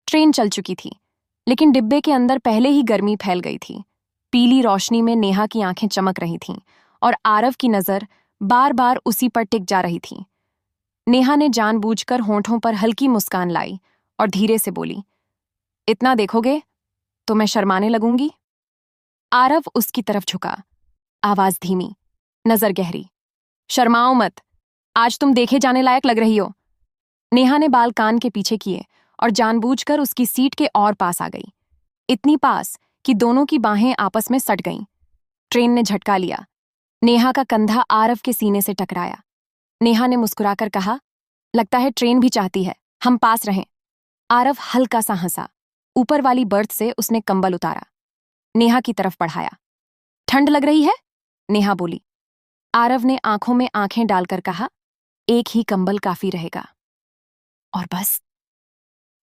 Train चल चुकी थी, लेकिन डिब्बे के अंदर पहले ही गर्मी फैल गई थी। पीली रोशनी में नेहा की आंखें चमक रही थीं और आरव की नजर बार बार उसी पर टिक जा रही थी। नेहा ने जानबूझकर होंठों पर हल्की मुस्कान लाई और धीरे से बोली, इतना देखोगे तो मैं शर्माने लगूंगी। आरव उसकी तरफ झुका, आवाज धीमी, नजर गहरी। शर्माओ मत, आज तुम देखे जाने लायक लग रही हो। नेहा ने बाल कान के पीछे किए और जानबूझकर उसकी सीट के और पास आ गई, इतनी पास कि दोनों की बाहें आपस में सट गईं। ट्रेन ने झटका लिया। नेहा का कंधा आरव के सीने से टकराया। नेहा ने मुस्कुराकर कहा, लगता है ट्रेन भी चाहती है हम पास रहें। आरव हल्का सा हंसा। ऊपर वाली बर्थ से उसने कंबल उतारा, नेहा की तरफ बढ़ाया। ठंड लग रही है? नेहा बोली। आरव ने आंखों में आंखें डालकर कहा, एक ही कंबल काफी रहेगा। और बस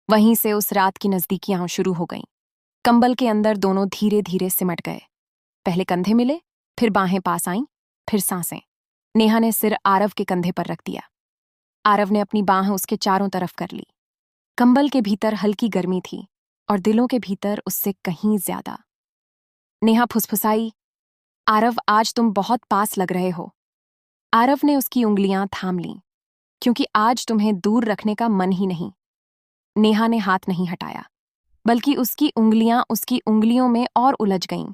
वहीं से उस रात की नजदीकियां शुरू हो गईं। कंबल के अंदर दोनों धीरे धीरे सिमट गए। पहले कंधे मिले, फिर बाहें पास आईं, फिर सांसें। नेहा ने सिर आरव के कंधे पर रख दिया। आरव ने अपनी बाह उसके चारों तरफ कर ली। कंबल के भीतर हल्की गर्मी थी और दिलों के भीतर उससे कहीं ज्यादा। नेहा फुसफुसाई, आरव आज तुम बहुत पास लग रहे हो। आरव ने उसकी उंगलियां थाम लीं, क्योंकि आज तुम्हें दूर रखने का मन ही नहीं। नेहा ने हाथ नहीं हटाया, बल्कि उसकी उंगलियां उसकी उंगलियों में और उलझ गईं।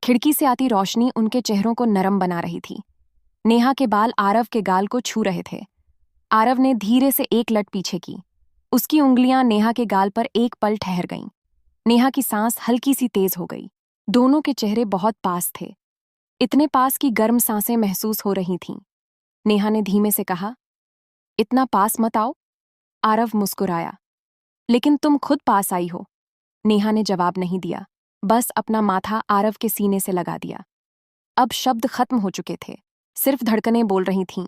खिड़की से आती रोशनी उनके चेहरों को नरम बना रही थी। नेहा के बाल आरव के गाल को छू रहे थे। आरव ने धीरे से एक लट पीछे की। उसकी उंगलियां नेहा के गाल पर एक पल ठहर गईं। नेहा की सांस हल्की सी तेज हो गई। दोनों के चेहरे बहुत पास थे, इतने पास कि गर्म सांसें महसूस हो रही थीं। नेहा ने धीमे से कहा, इतना पास मत आओ। आरव मुस्कुराया, लेकिन तुम खुद पास आई हो। नेहा ने जवाब नहीं दिया, बस अपना माथा आरव के सीने से लगा दिया। अब शब्द खत्म हो चुके थे, सिर्फ धड़कनें बोल रही थीं।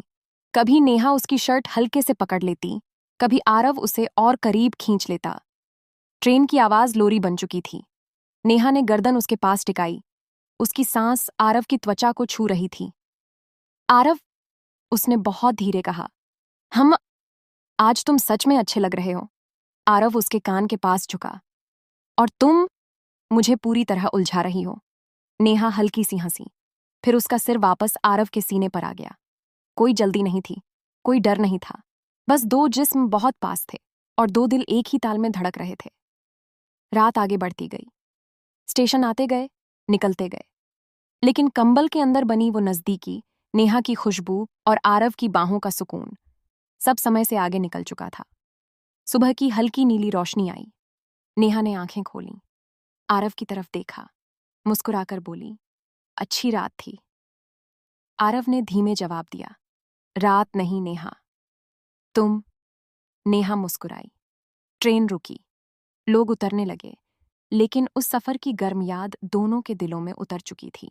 कभी नेहा उसकी शर्ट हल्के से पकड़ लेती, कभी आरव उसे और करीब खींच लेता। ट्रेन की आवाज लोरी बन चुकी थी। नेहा ने गर्दन उसके पास टिकाई। उसकी सांस आरव की त्वचा को छू रही थी। आरव, उसने बहुत धीरे कहा, हम आज तुम सच में अच्छे लग रहे हो। आरव उसके कान के पास झुका। और तुम मुझे पूरी तरह उलझा रही हो। नेहा हल्की सी हंसी, फिर उसका सिर वापस आरव के सीने पर आ गया। कोई जल्दी नहीं थी, कोई डर नहीं था, बस दो जिस्म बहुत पास थे और दो दिल एक ही ताल में धड़क रहे थे। रात आगे बढ़ती गई। स्टेशन आते गए, निकलते गए, लेकिन कंबल के अंदर बनी वो नजदीकी, नेहा की खुशबू और आरव की बाहों का सुकून सब समय से आगे निकल चुका था। सुबह की हल्की नीली रोशनी आई। नेहा ने आंखें खोलीं, आरव की तरफ देखा, मुस्कुराकर बोली, अच्छी रात थी। आरव ने धीमे जवाब दिया, रात नहीं नेहा, तुम। नेहा मुस्कुराई। ट्रेन रुकी, लोग उतरने लगे, लेकिन उस सफर की गर्म याद दोनों के दिलों में उतर चुकी थी।